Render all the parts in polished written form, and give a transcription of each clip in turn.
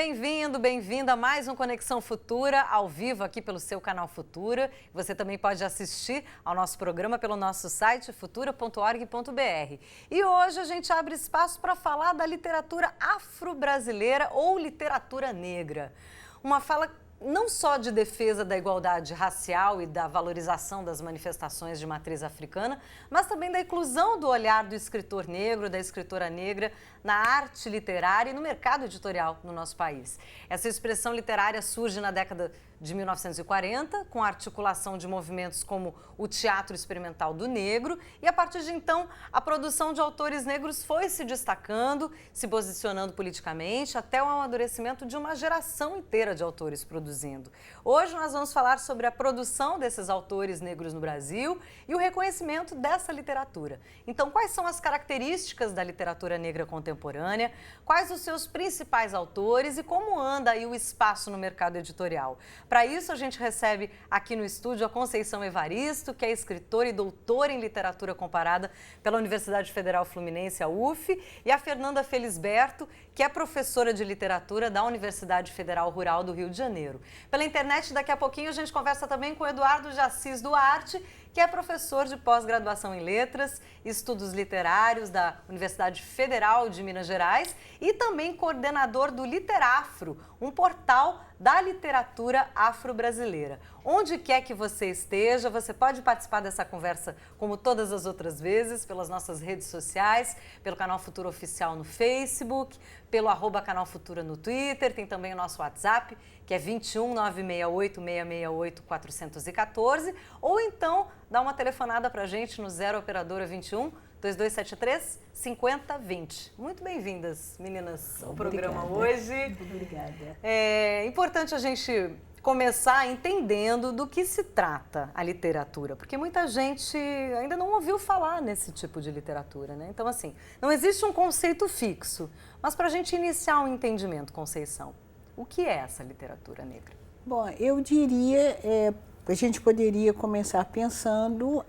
Bem-vindo, bem-vinda a mais um Conexão Futura, ao vivo aqui pelo seu canal Futura. Você também pode assistir ao nosso programa pelo nosso site futura.org.br. E hoje a gente abre espaço para falar da literatura afro-brasileira ou literatura negra. Uma fala não só de defesa da igualdade racial e da valorização das manifestações de matriz africana, mas também da inclusão do olhar do escritor negro, da escritora negra na arte literária e no mercado editorial no nosso país. Essa expressão literária surge na década de 1940, com a articulação de movimentos como o Teatro Experimental do Negro, e a partir de então a produção de autores negros foi se destacando, se posicionando politicamente, até o amadurecimento de uma geração inteira de autores produzindo. Hoje nós vamos falar sobre a produção desses autores negros no Brasil e o reconhecimento dessa literatura. Então, quais são as características da literatura negra contemporânea, quais os seus principais autores e como anda aí o espaço no mercado editorial? Para isso, a gente recebe aqui no estúdio a Conceição Evaristo, que é escritora e doutora em literatura comparada pela Universidade Federal Fluminense, a UF, e a Fernanda Felisberto, que é professora de literatura da Universidade Federal Rural do Rio de Janeiro. Pela internet, daqui a pouquinho, a gente conversa também com o Eduardo de Assis Duarte, que é professor de pós-graduação em Letras e Estudos Literários da Universidade Federal de Minas Gerais e também coordenador do Literafro, um portal da literatura afro-brasileira. Onde quer que você esteja, você pode participar dessa conversa como todas as outras vezes, pelas nossas redes sociais, pelo Canal Futura Oficial no Facebook, pelo @Canal Futura no Twitter, tem também o nosso WhatsApp, que é 21 968 668 414, ou então dá uma telefonada para a gente no 0 Operadora 21 2273 5020. Muito bem-vindas, meninas, ao programa hoje. Muito obrigada. É importante a gente começar entendendo do que se trata a literatura, porque muita gente ainda não ouviu falar nesse tipo de literatura, né? Então, assim, não existe um conceito fixo, mas para a gente iniciar um entendimento, Conceição, o que é essa literatura negra? Bom, eu diria, a gente poderia começar pensando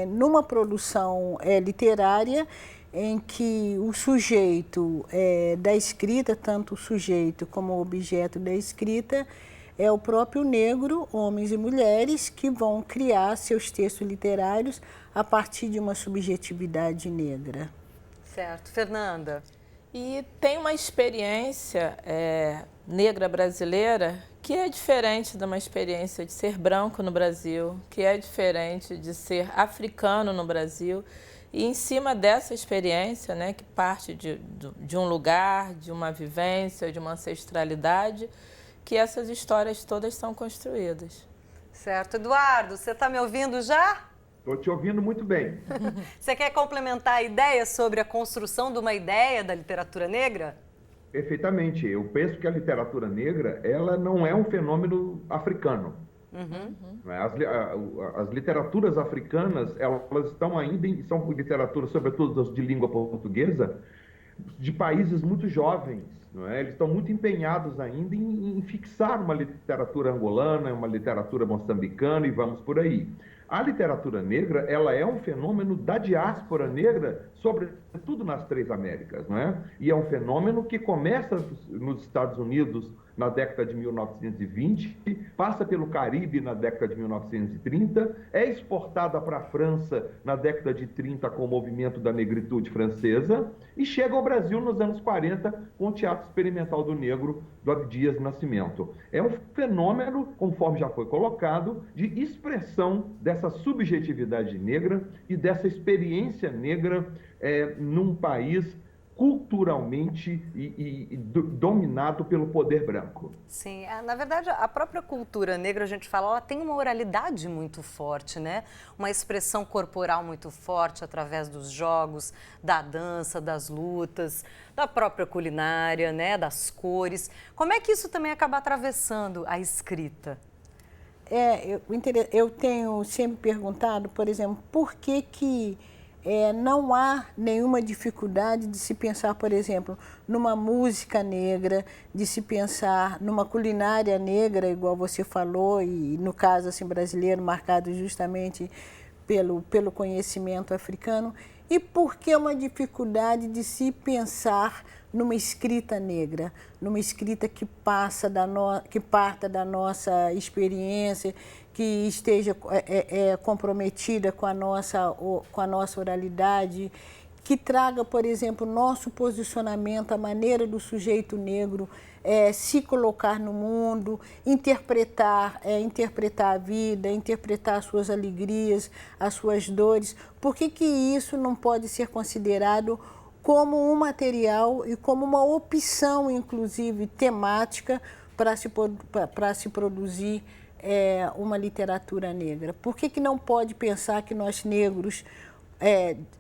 numa produção literária em que o sujeito da escrita, tanto o sujeito como o objeto da escrita, é o próprio negro, homens e mulheres, que vão criar seus textos literários a partir de uma subjetividade negra. Certo. Fernanda? E tem uma experiência negra brasileira que é diferente de uma experiência de ser branco no Brasil, que é diferente de ser africano no Brasil. E em cima dessa experiência, né, que parte de um lugar, de uma vivência, de uma ancestralidade, que essas histórias todas são construídas. Certo. Eduardo, você está me ouvindo já? Estou te ouvindo muito bem. Você quer complementar a ideia sobre a construção de uma ideia da literatura negra? Perfeitamente. Eu penso que a literatura negra, ela não é um fenômeno africano. As literaturas africanas, elas estão ainda, são literaturas, sobretudo as de língua portuguesa, de países muito jovens. Não é? Eles estão muito empenhados ainda em fixar uma literatura angolana, uma literatura moçambicana e vamos por aí. A literatura negra, ela é um fenômeno da diáspora negra, sobretudo nas três Américas, não é? E é um fenômeno que começa nos Estados Unidos na década de 1920, passa pelo Caribe na década de 1930, é exportada para a França na década de 30 com o movimento da negritude francesa e chega ao Brasil nos anos 40 com o Teatro Experimental do Negro do Abdias Nascimento. É um fenômeno, conforme já foi colocado, de expressão dessa subjetividade negra e dessa experiência negra num país culturalmente e dominado pelo poder branco. Sim, na verdade a própria cultura negra, a gente fala, ela tem uma oralidade muito forte, né? Uma expressão corporal muito forte através dos jogos, da dança, das lutas, da própria culinária, né? Das cores. Como é que isso também acaba atravessando a escrita? Eu tenho sempre perguntado, por exemplo, por que não há nenhuma dificuldade de se pensar, por exemplo, numa música negra, de se pensar numa culinária negra, igual você falou, e no caso assim, brasileiro, marcado justamente pelo conhecimento africano. E por que uma dificuldade de se pensar numa escrita negra, numa escrita que parta da nossa experiência, que esteja comprometida com a nossa oralidade, que traga, por exemplo, nosso posicionamento, a maneira do sujeito negro se colocar no mundo, interpretar a vida, interpretar as suas alegrias, as suas dores. Por que isso não pode ser considerado como um material e como uma opção, inclusive, temática para se produzir uma literatura negra? Por que não pode pensar que nós negros,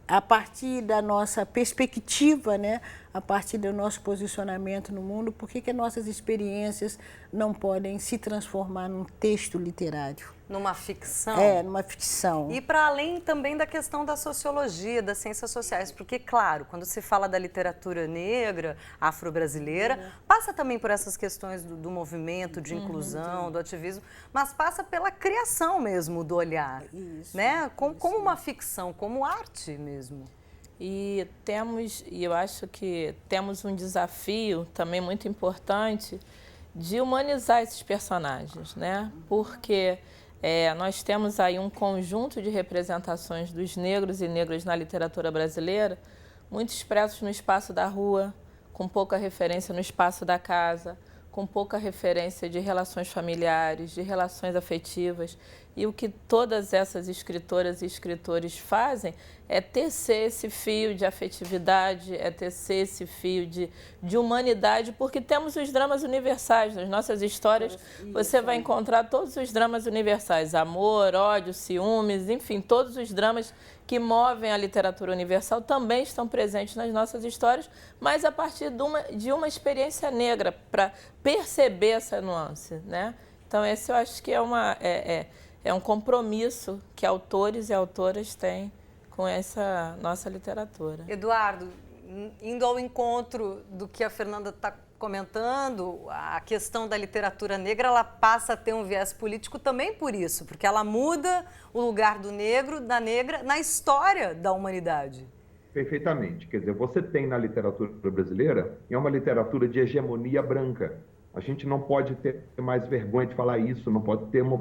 a partir da nossa perspectiva, né, a partir do nosso posicionamento no mundo, por que as nossas experiências não podem se transformar num texto literário? Numa ficção? Numa ficção. E para além também da questão da sociologia, das ciências sociais, porque, claro, quando se fala da literatura negra, afro-brasileira, passa também por essas questões do movimento, de inclusão, do ativismo, mas passa pela criação mesmo do olhar, né? Como uma ficção, como arte mesmo. E eu acho que temos um desafio também muito importante de humanizar esses personagens, né? Porque nós temos aí um conjunto de representações dos negros e negras na literatura brasileira, muito expressos no espaço da rua, com pouca referência no espaço da casa, com pouca referência de relações familiares, de relações afetivas. E o que todas essas escritoras e escritores fazem é tecer esse fio de afetividade, é tecer esse fio de humanidade, porque temos os dramas universais. Nas nossas histórias, você vai encontrar todos os dramas universais, amor, ódio, ciúmes, enfim, todos os dramas que movem a literatura universal também estão presentes nas nossas histórias, mas a partir de uma experiência negra, para perceber essa nuance, né? Então, esse eu acho que é um compromisso que autores e autoras têm com essa nossa literatura. Eduardo, indo ao encontro do que a Fernanda está comentando, a questão da literatura negra, ela passa a ter um viés político também por isso, porque ela muda o lugar do negro, da negra, na história da humanidade. Perfeitamente. Quer dizer, você tem na literatura brasileira, é uma literatura de hegemonia branca. A gente não pode ter mais vergonha de falar isso,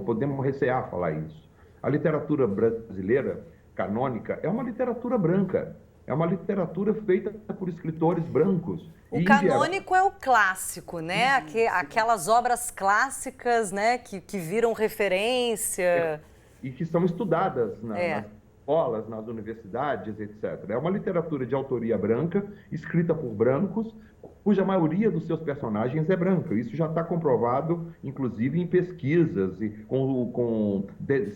podemos recear falar isso. A literatura brasileira, canônica, é uma literatura branca. É uma literatura feita por escritores brancos. O canônico é o clássico, né? Aquelas obras clássicas, né? Que viram referência. E que são estudadas nas escolas, nas universidades, etc. É uma literatura de autoria branca, escrita por brancos, cuja maioria dos seus personagens é branca. Isso já está comprovado, inclusive, em pesquisas, e com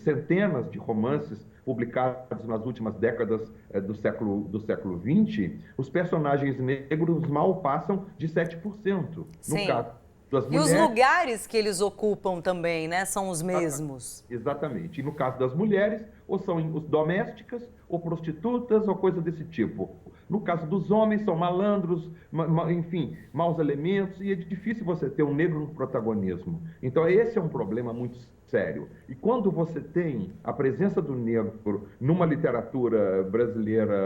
centenas de romances publicados nas últimas décadas do século XX, os personagens negros mal passam de 7%. Sim. No caso das e mulheres, os lugares que eles ocupam também, né, são os mesmos. Exatamente. E no caso das mulheres, ou são domésticas, ou prostitutas, ou coisa desse tipo. No caso dos homens, são malandros, enfim, maus elementos, e é difícil você ter um negro no protagonismo. Então, esse é um problema muito sério. E quando você tem a presença do negro numa literatura brasileira,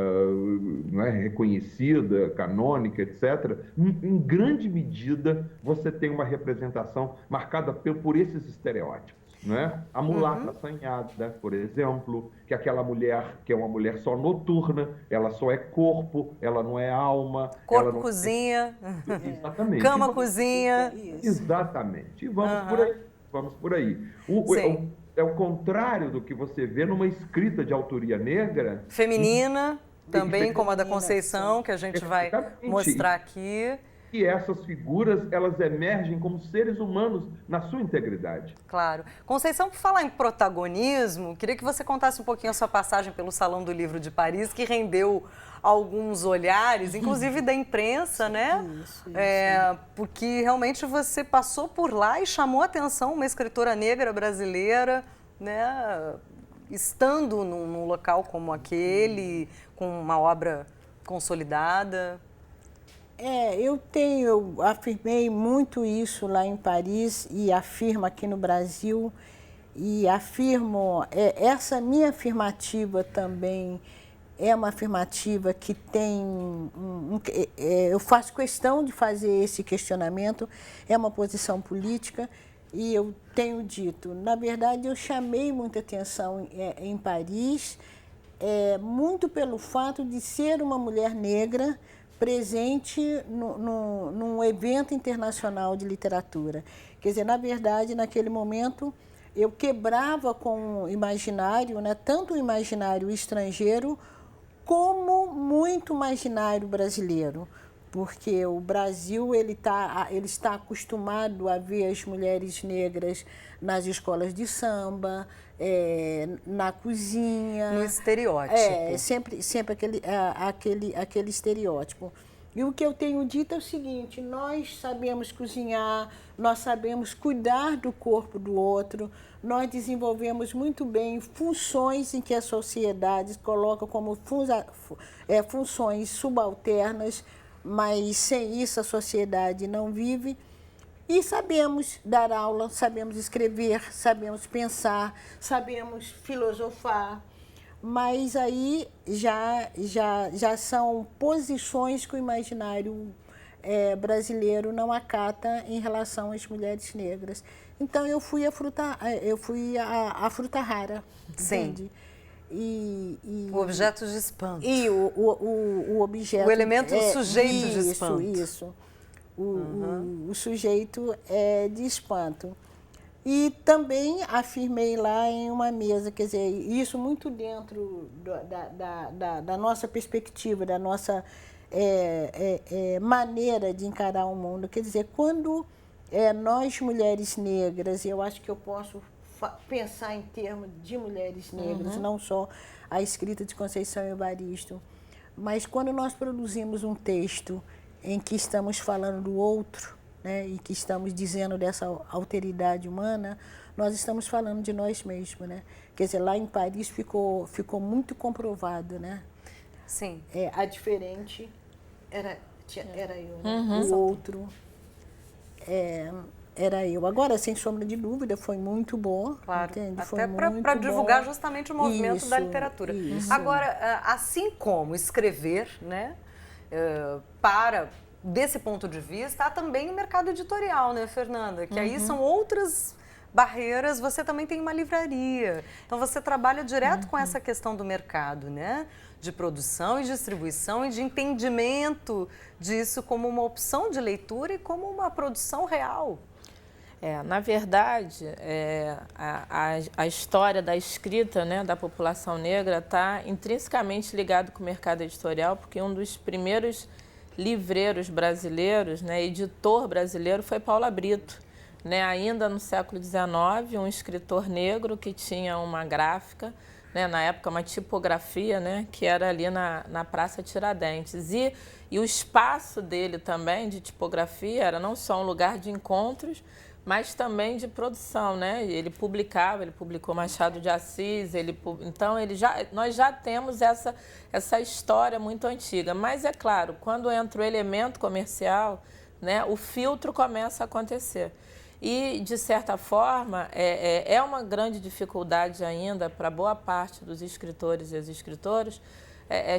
não é, reconhecida, canônica, etc., em grande medida você tem uma representação marcada por esses estereótipos. Não é? A mulata assanhada, por exemplo, que é aquela mulher que é uma mulher só noturna, ela só é corpo, ela não é alma. Corpo, ela não... cozinha. Exatamente. Cama, cozinha. Exatamente. E vamos por aí. Vamos por aí. É o contrário do que você vê numa escrita de autoria negra. Feminina, também como a da Conceição, que a gente vai mostrar aqui. E essas figuras, elas emergem como seres humanos na sua integridade. Claro. Conceição, por falar em protagonismo, queria que você contasse um pouquinho a sua passagem pelo Salão do Livro de Paris, que rendeu alguns olhares, inclusive da imprensa, né? Isso. Porque realmente você passou por lá e chamou a atenção uma escritora negra brasileira, né? Estando num local como aquele, com uma obra consolidada. Eu afirmei muito isso lá em Paris e afirmo aqui no Brasil, e afirmo, essa minha afirmativa também é uma afirmativa que tem eu faço questão de fazer esse questionamento, é uma posição política e eu tenho dito, na verdade eu chamei muita atenção em Paris, muito pelo fato de ser uma mulher negra presente num evento internacional de literatura. Quer dizer, na verdade, naquele momento, eu quebrava com o imaginário, né, tanto o imaginário estrangeiro como muito imaginário brasileiro, porque o Brasil ele está acostumado a ver as mulheres negras nas escolas de samba, na cozinha. No estereótipo. Sempre aquele estereótipo. E o que eu tenho dito é o seguinte, nós sabemos cozinhar, nós sabemos cuidar do corpo do outro, nós desenvolvemos muito bem funções em que a sociedade coloca como funções subalternas, mas sem isso a sociedade não vive. E sabemos dar aula, sabemos escrever, sabemos pensar, sabemos filosofar, mas aí já são posições que o imaginário brasileiro não acata em relação às mulheres negras. Então eu fui a fruta rara, entende? O objeto de espanto. E o objeto... O elemento sujeito de espanto. Isso. O sujeito de espanto. E também afirmei lá em uma mesa, quer dizer, isso muito dentro da nossa perspectiva, da nossa maneira de encarar o mundo. Quer dizer, quando nós, mulheres negras, eu acho que eu posso pensar em termos de mulheres negras, não só a escrita de Conceição Evaristo, mas quando nós produzimos um texto em que estamos falando do outro, né, e que estamos dizendo dessa alteridade humana, nós estamos falando de nós mesmos, né? Quer dizer, lá em Paris ficou muito comprovado, né? Sim. A diferente era eu, né? O outro era eu. Agora, sem sombra de dúvida, foi muito boa. Claro, entende? até para divulgar justamente o movimento da literatura. Isso. Agora, assim como escrever, né, desse ponto de vista, há também o mercado editorial, né, Fernanda? Que aí são outras barreiras, você também tem uma livraria. Então, você trabalha direto com essa questão do mercado, né? De produção e distribuição e de entendimento disso como uma opção de leitura e como uma produção real. Na verdade, a história da escrita, né, da população negra está intrinsecamente ligado com o mercado editorial, porque um dos primeiros livreiros brasileiros, né, editor brasileiro, foi Paula Brito. Né, ainda no século XIX, um escritor negro que tinha uma gráfica, né, na época uma tipografia, né, que era ali na Praça Tiradentes. E o espaço dele também, de tipografia, era não só um lugar de encontros, mas também de produção, né? Ele publicou Machado de Assis, então nós já temos essa história muito antiga. Mas é claro, quando entra o elemento comercial, né, o filtro começa a acontecer. E, de certa forma, é uma grande dificuldade ainda para boa parte dos escritores e as escritoras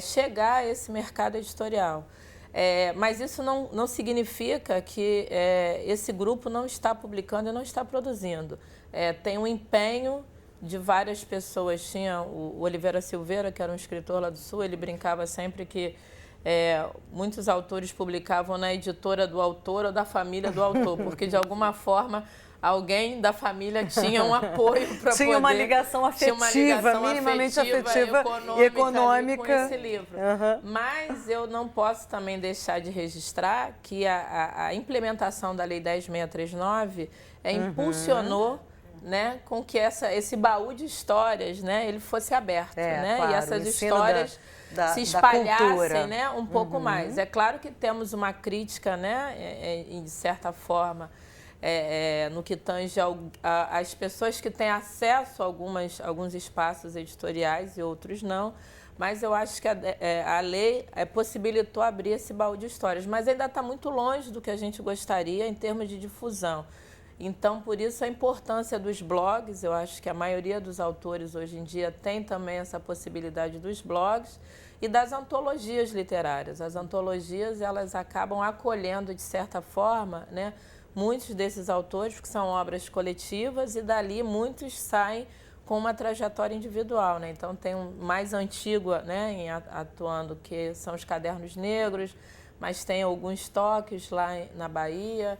chegar a esse mercado editorial. Mas isso não significa que esse grupo não está publicando e não está produzindo. Tem um empenho de várias pessoas. Tinha o Oliveira Silveira, que era um escritor lá do Sul, ele brincava sempre que muitos autores publicavam na editora do autor ou da família do autor, porque de alguma forma alguém da família tinha um apoio para poder... Tinha uma ligação afetiva, minimamente afetiva e econômica com esse livro. Mas eu não posso também deixar de registrar que a implementação da Lei 10.639 impulsionou, né, com que esse baú de histórias, né, ele fosse aberto, né, claro, e essas histórias se espalhassem, né, um pouco mais. É claro que temos uma crítica, né, de certa forma, no que tange às pessoas que têm acesso a alguns espaços editoriais e outros não, mas eu acho que a lei possibilitou abrir esse baú de histórias, mas ainda está muito longe do que a gente gostaria em termos de difusão. Então, por isso a importância dos blogs. Eu acho que a maioria dos autores hoje em dia tem também essa possibilidade dos blogs e das antologias literárias. As antologias, elas acabam acolhendo, de certa forma, né, muitos desses autores, porque são obras coletivas, e dali muitos saem com uma trajetória individual, né? Então, tem um mais antigo, né, atuando, que são os Cadernos Negros, mas tem alguns toques lá na Bahia.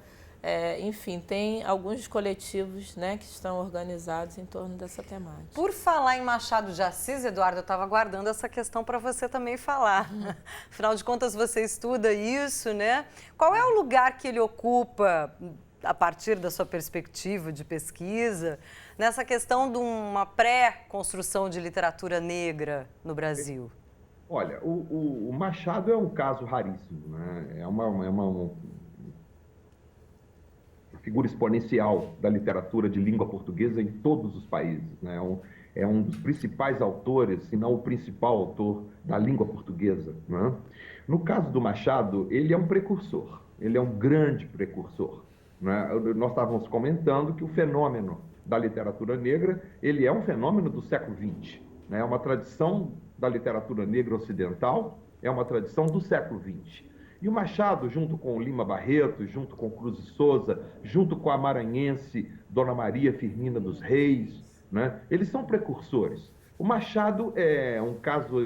Enfim, tem alguns coletivos, né, que estão organizados em torno dessa temática. Por falar em Machado de Assis, Eduardo, eu estava aguardando essa questão para você também falar. Afinal de contas, você estuda isso, né? Qual é o lugar que ele ocupa, a partir da sua perspectiva de pesquisa, nessa questão de uma pré-construção de literatura negra no Brasil? Olha, o Machado é um caso raríssimo, né? É uma figura exponencial da literatura de língua portuguesa em todos os países, né? É um dos principais autores, se não o principal autor da língua portuguesa, né? No caso do Machado, ele é um precursor, ele é um grande precursor, né? Nós estávamos comentando que o fenômeno da literatura negra, ele é um fenômeno do século XX, né? É uma tradição da literatura negra ocidental, é uma tradição do século XX. E o Machado, junto com o Lima Barreto, junto com Cruz e Souza, junto com a maranhense Dona Maria Firmina dos Reis, né? Eles são precursores. O Machado é um caso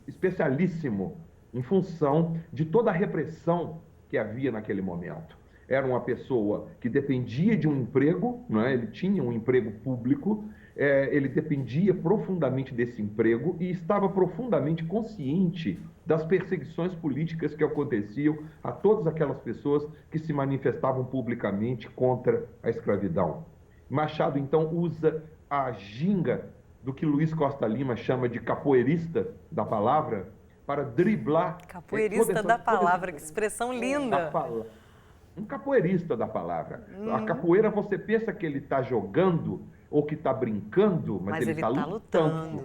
especialíssimo em função de toda a repressão que havia naquele momento. Era uma pessoa que dependia de um emprego, né? Ele tinha um emprego público, ele dependia profundamente desse emprego e estava profundamente consciente das perseguições políticas que aconteciam a todas aquelas pessoas que se manifestavam publicamente contra a escravidão. Machado, então, usa a ginga do que Luiz Costa Lima chama de capoeirista da palavra para driblar... Capoeirista da palavra, que expressão linda! Um capoeirista da palavra. A capoeira, você pensa que ele está jogando ou que está brincando, mas ele está lutando.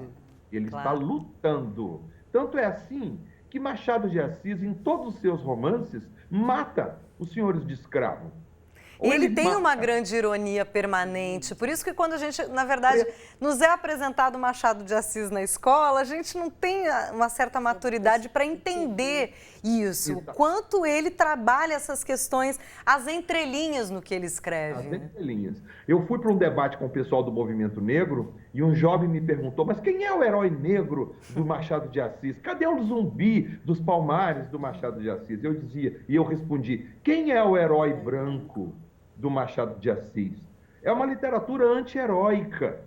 Ele está lutando. Tanto é assim que Machado de Assis, em todos os seus romances, mata os senhores de escravo. E ele tem uma grande ironia permanente, por isso que quando a gente, na verdade, nos é apresentado Machado de Assis na escola, a gente não tem uma certa maturidade para entender isso, o quanto ele trabalha essas questões, as entrelinhas no que ele escreve. As entrelinhas. Eu fui para um debate com o pessoal do movimento negro e um jovem me perguntou, mas quem é o herói negro do Machado de Assis? Cadê o zumbi dos Palmares do Machado de Assis? Eu dizia, e eu respondi, quem é o herói branco do Machado de Assis? É uma literatura anti-heróica,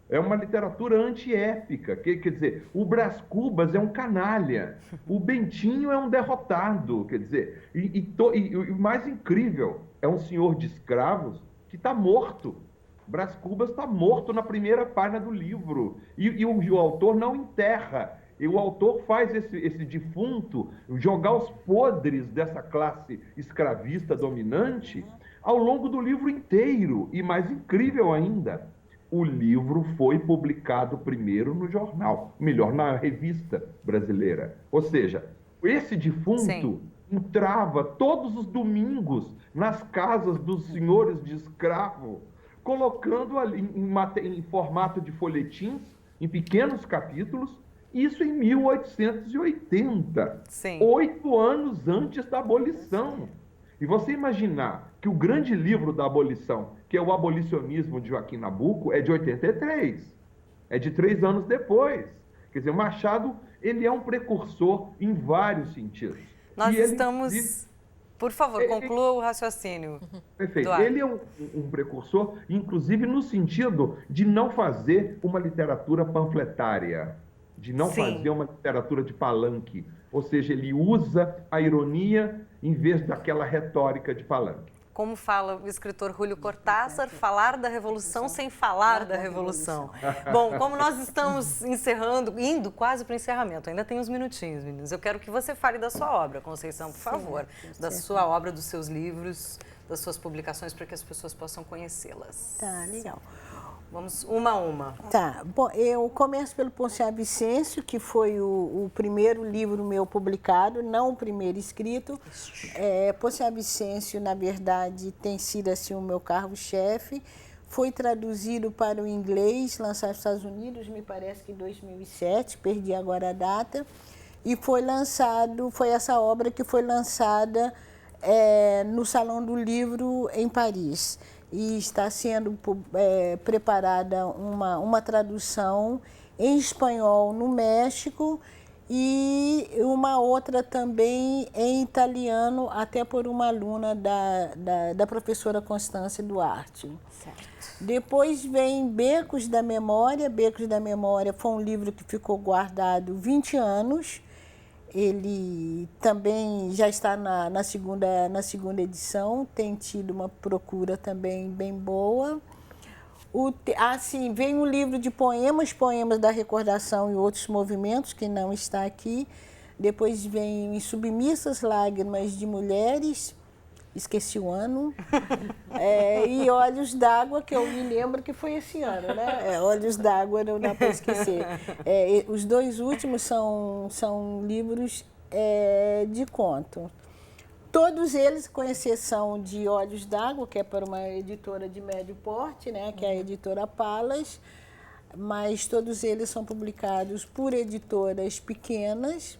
é uma literatura anti-épica. Quer dizer, o Brás Cubas é um canalha, o Bentinho é um derrotado. Quer dizer, e o mais incrível, é um senhor de escravos que está morto. Brás Cubas está morto na primeira página do livro. E o autor não enterra. E o autor faz esse defunto jogar os podres dessa classe escravista dominante ao longo do livro inteiro. E mais incrível ainda, o livro foi publicado primeiro no jornal, melhor, na revista brasileira. Ou seja, esse defunto entrava todos os domingos nas casas dos senhores de escravo, colocando ali em formato de folhetins, em pequenos capítulos, isso em 1880, 8 anos antes da abolição. E você imaginar que o grande livro da abolição, que é o Abolicionismo de Joaquim Nabuco, é de 83, é de 3 anos depois. Quer dizer, o Machado, ele é um precursor em vários sentidos. Nós estamos... Por favor, conclua o raciocínio. Perfeito. Eduardo. Ele é um precursor, inclusive no sentido de não fazer uma literatura panfletária, de não fazer uma literatura de palanque. Ou seja, ele usa a ironia em vez daquela retórica de palanque. Como fala o escritor Júlio Cortázar, falar da Revolução sem falar da Revolução. Bom, como nós estamos encerrando, indo quase para o encerramento, ainda tem uns minutinhos, meninos. Eu quero que você fale da sua obra, Conceição, por favor. Da sua obra, dos seus livros, das suas publicações, para que as pessoas possam conhecê-las. Tá, legal. Vamos uma a uma. Tá. Bom, eu começo pelo Ponciano Vicêncio, que foi o primeiro livro meu publicado, não o primeiro escrito. Ponciano Vicêncio, na verdade, tem sido assim, o meu cargo-chefe. Foi traduzido para o inglês, lançado nos Estados Unidos, me parece que em 2007, perdi agora a data. E foi essa obra que foi lançada no Salão do Livro em Paris. E está sendo preparada uma tradução em espanhol no México e uma outra também em italiano, até por uma aluna da professora Constância Duarte. Certo. Depois vem Becos da Memória. Becos da Memória foi um livro que ficou guardado 20 anos. Ele também já está na segunda edição, tem tido uma procura também bem boa. Vem um livro de poemas da recordação e outros movimentos, que não está aqui. Depois vem Submissas Lágrimas de Mulheres, esqueci o ano, e Olhos d'Água, que eu me lembro que foi esse ano, né? Olhos d'Água, não dá para esquecer. Os dois últimos são livros de conto. Todos eles, com exceção de Olhos d'Água, que é para uma editora de médio porte, né? Que é a editora Palas, mas todos eles são publicados por editoras pequenas.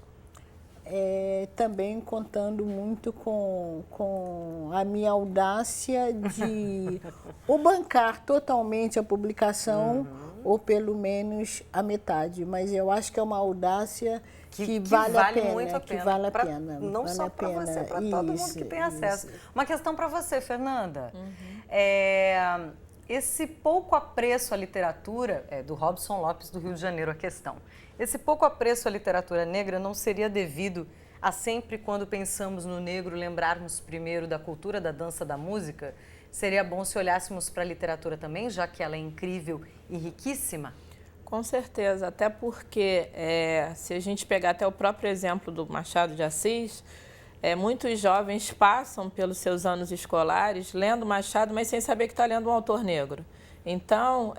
Também contando muito com a minha audácia de ou bancar totalmente a publicação, ou pelo menos a metade. Mas eu acho que é uma audácia que vale a pena. Muito a pena. Que vale a pra, pena. Não vale só para você, para todo mundo que tem acesso. Uma questão para você, Fernanda. Esse pouco apreço à literatura, do Robson Lopes, do Rio de Janeiro, a questão. Esse pouco apreço à literatura negra não seria devido a sempre, quando pensamos no negro, lembrarmos primeiro da cultura, da dança, da música? Seria bom se olhássemos para a literatura também, já que ela é incrível e riquíssima? Com certeza, até porque se a gente pegar até o próprio exemplo do Machado de Assis, muitos jovens passam pelos seus anos escolares lendo Machado, mas sem saber que está lendo um autor negro. Então,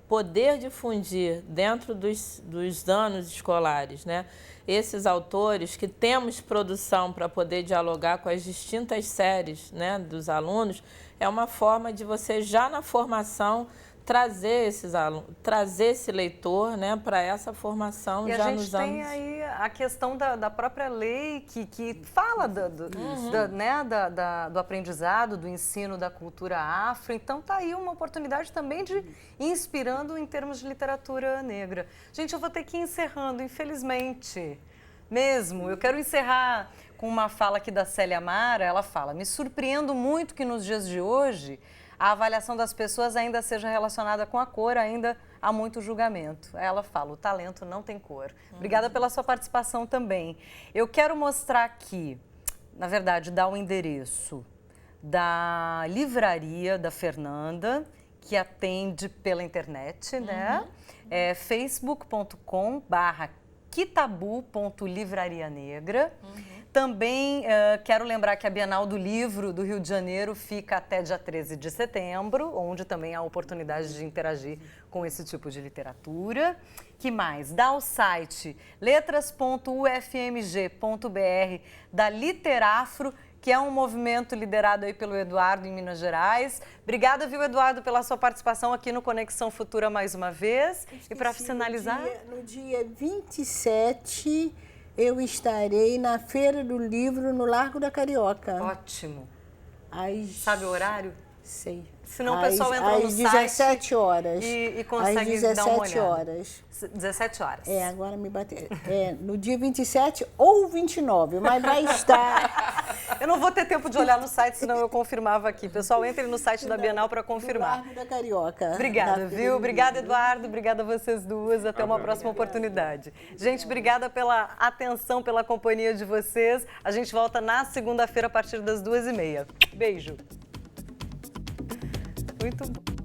poder difundir dentro dos anos escolares, né, esses autores que temos produção para poder dialogar com as distintas séries, né, dos alunos, é uma forma de você já na formação trazer esses alunos, trazer esse leitor, né, para essa formação e já nos anos. E a gente tem aí a questão da própria lei que fala do aprendizado, do ensino da cultura afro. Então tá aí uma oportunidade também de ir inspirando em termos de literatura negra. Gente, eu vou ter que ir encerrando, infelizmente. Mesmo. Eu quero encerrar com uma fala aqui da Célia Mara. Ela fala: me surpreendo muito que nos dias de hoje a avaliação das pessoas ainda seja relacionada com a cor, ainda há muito julgamento. Ela fala: o talento não tem cor. Obrigada pela sua participação também. Eu quero mostrar aqui, na verdade, dar o endereço da livraria da Fernanda, que atende pela internet, né? É facebook.com/quitabu.livrarianegra. Também quero lembrar que a Bienal do Livro do Rio de Janeiro fica até dia 13 de setembro, onde também há oportunidade de interagir com esse tipo de literatura. Que mais? Dá o site letras.ufmg.br da Literafro, que é um movimento liderado aí pelo Eduardo em Minas Gerais. Obrigada, viu, Eduardo, pela sua participação aqui no Conexão Futura mais uma vez. E para finalizar... No dia 27... eu estarei na Feira do Livro no Largo da Carioca. Ótimo. Sabe o horário? Sei. Senão o pessoal entra no site... Às 17 horas. E consegue às 17 dar uma olhada. Horas. 17 horas. Agora me bateu. No dia 27 ou 29, mas vai estar... Eu não vou ter tempo de olhar no site, senão eu confirmava aqui. Pessoal, entre no site da Bienal para confirmar. Largo da Carioca. Obrigada, viu? Obrigada, Eduardo. Obrigada a vocês duas. Até uma próxima oportunidade. Gente, obrigada pela atenção, pela companhia de vocês. A gente volta na segunda-feira a partir das 2h30. Beijo. Muito bom.